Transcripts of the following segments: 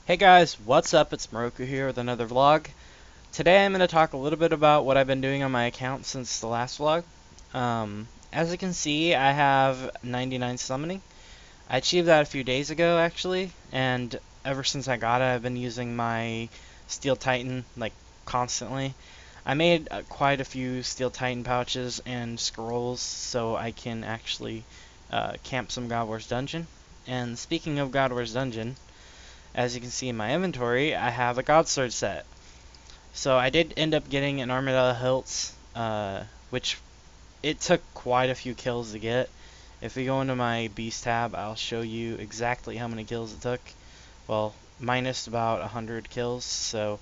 Hey guys, what's up? It's Moroku here with another vlog. Today I'm going to talk a little bit about what I've been doing on my account since the last vlog. As you can see, I have 99 summoning. I achieved that a few days ago actually, and ever since I got it, I've been using my Steel Titan like constantly. I made quite a few Steel Titan pouches and scrolls so I can actually camp some God Wars Dungeon. And speaking of God Wars Dungeon, as you can see in my inventory, I have a Godsword set. So I did end up getting an Armadillo Hilts, which it took quite a few kills to get. If we go into my Beast tab, I'll show you exactly how many kills it took. Well, minus about 100 kills, so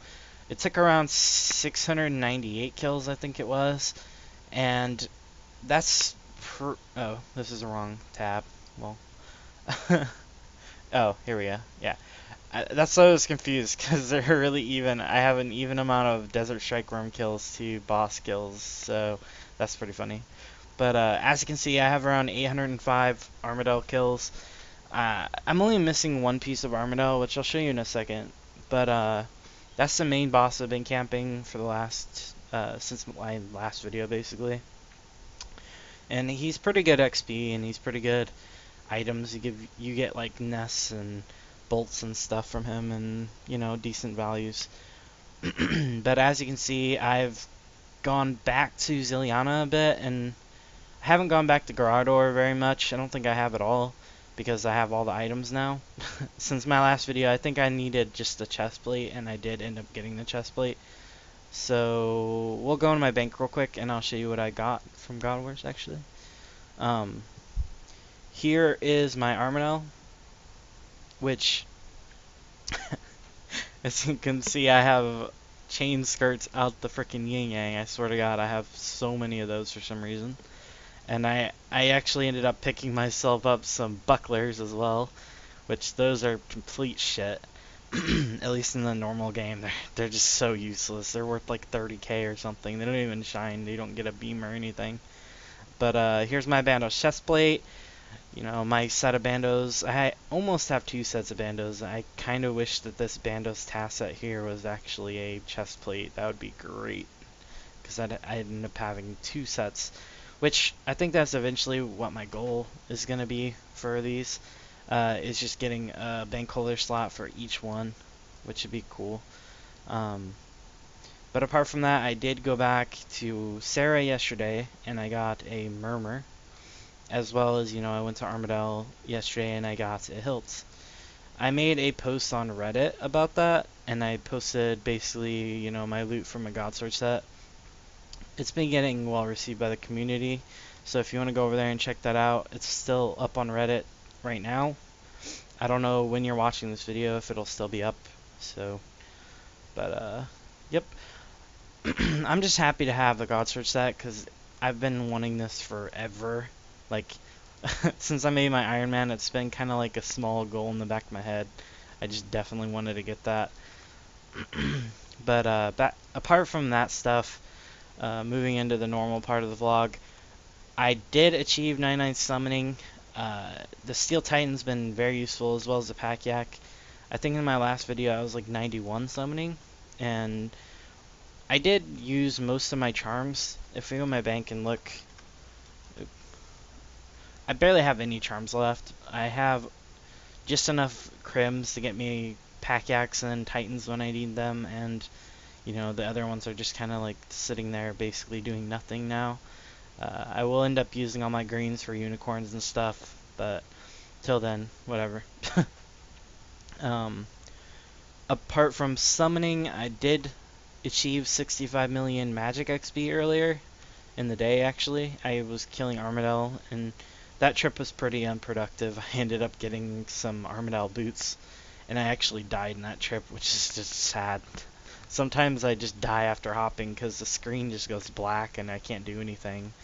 it took around 698 kills, I think it was. And that's oh, this is the wrong tab. Well, oh, here we go. Yeah. That's why I was confused, because they're really even. I have an even amount of Desert Strike Worm kills to boss kills, so that's pretty funny. But as you can see, I have around 805 Armadillo kills. I'm only missing one piece of Armadillo, which I'll show you in a second. But that's the main boss I've been camping for the last, since my last video, basically. And he's pretty good XP, and he's pretty good items. You get like nests and bolts and stuff from him, and decent values. But as you can see, I've gone back to Ziliana a bit, and I haven't gone back to Garador very much. I don't think I have at all, because I have all the items now. Since my last video, I think I needed just the chest plate, and I did end up getting the chest plate. So we'll go into my bank real quick, and I'll show you what I got from God Wars actually. Um, Here is my Armadillo, which as you can see, I have chain skirts out the freaking yin yang. I swear to God, I have so many of those for some reason. And I actually ended up picking myself up some bucklers as well, which those are complete shit. At least in the normal game, they're just so useless. They're worth like 30k or something. They don't even shine. They don't get a beam or anything. But here's my Bandos chest plate. My set of bandos. I almost have two sets of bandos. I kind of wish that this bandos task set here was actually a chest plate. That would be great, because I'd end up having two sets, which I think that's eventually what my goal is going to be for these, is just getting a bank holder slot for each one, which would be cool. But apart from that, I did go back to Sarah yesterday, and I got a Murmur. As well as, I went to Armadillo yesterday and I got a hilt. I made a post on Reddit about that, and I posted basically, my loot from a Godsword set. It's been getting well received by the community, so if you want to go over there and check that out, it's still up on Reddit right now. I don't know when you're watching this video if it'll still be up, so, but yep. I'm just happy to have the Godsword set, because I've been wanting this forever. Like, since I made my Ironman, it's been kind of like a small goal in the back of my head. I just definitely wanted to get that. But apart from that stuff, moving into the normal part of the vlog, I did achieve 99 summoning. The Steel Titan's been very useful, as well as the Pack Yak. I think in my last video I was like 91 summoning, and I did use most of my charms. If we go to my bank and look, I barely have any charms left. I have just enough crims to get me Pack Yaks and Titans when I need them, and the other ones are just kind of like sitting there basically doing nothing now. I will end up using all my greens for unicorns and stuff, but till then, whatever. Apart from summoning, I did achieve 65 million magic XP earlier in the day actually. I was killing Armadillo, and that trip was pretty unproductive. I ended up getting some Armadillo boots, and I actually died in that trip, which is just sad. Sometimes I just die after hopping because the screen just goes black and I can't do anything,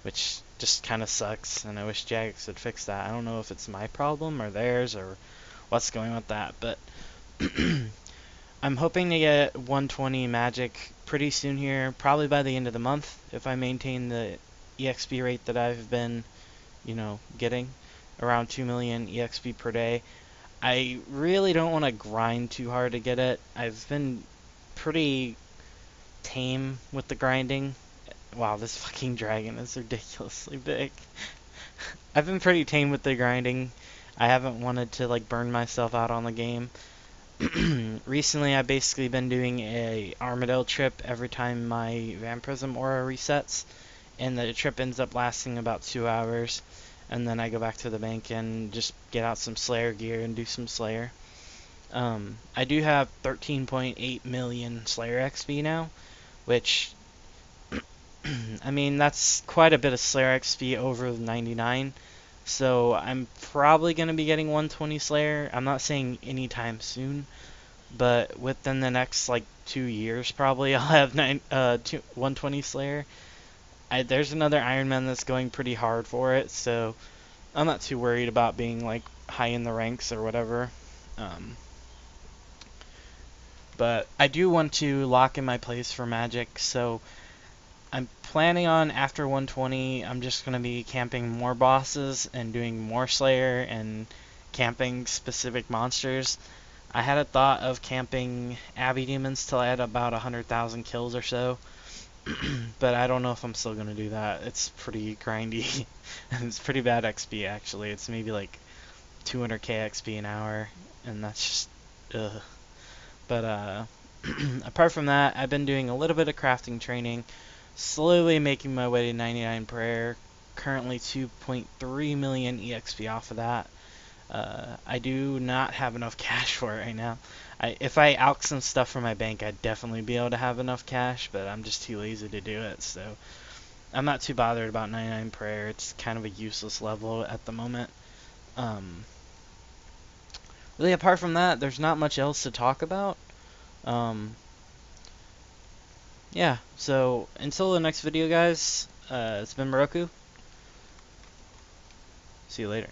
which just kind of sucks, and I wish Jagex would fix that. I don't know if it's my problem or theirs or what's going on with that, but I'm hoping to get 120 magic pretty soon here, probably by the end of the month, if I maintain the EXP rate that I've been getting around 2 million EXP per day. I really don't want to grind too hard to get it. I've been pretty tame with the grinding. Wow, this fucking dragon is ridiculously big. I've been pretty tame with the grinding. I haven't wanted to like burn myself out on the game. Recently, I've basically been doing a Armadillo trip every time my Vampirism aura resets, and the trip ends up lasting about 2 hours. And then I go back to the bank and just get out some Slayer gear and do some Slayer. I do have 13.8 million Slayer XP now, which, I mean, that's quite a bit of Slayer XP over the 99. So I'm probably going to be getting 120 Slayer. I'm not saying anytime soon, but within the next like 2 years probably I'll have 120 Slayer. There's another Ironman that's going pretty hard for it, so I'm not too worried about being like high in the ranks or whatever. Um, but I do want to lock in my place for Magic, so I'm planning on after 120, I'm just going to be camping more bosses and doing more Slayer and camping specific monsters. I had a thought of camping Abbey Demons till I had about 100,000 kills or so, but I don't know if I'm still going to do that. It's pretty grindy. It's pretty bad XP actually. It's maybe like 200k XP an hour, and that's just, ugh. But apart from that, I've been doing a little bit of crafting training, slowly making my way to 99 prayer. Currently 2.3 million EXP off of that. I do not have enough cash for it right now. If I alch some stuff from my bank, I'd definitely be able to have enough cash, but I'm just too lazy to do it, so I'm not too bothered about 99 prayer. It's kind of a useless level at the moment. Really, apart from that, there's not much else to talk about. Um, yeah, so until the next video, guys, it's been Moroku. See you later.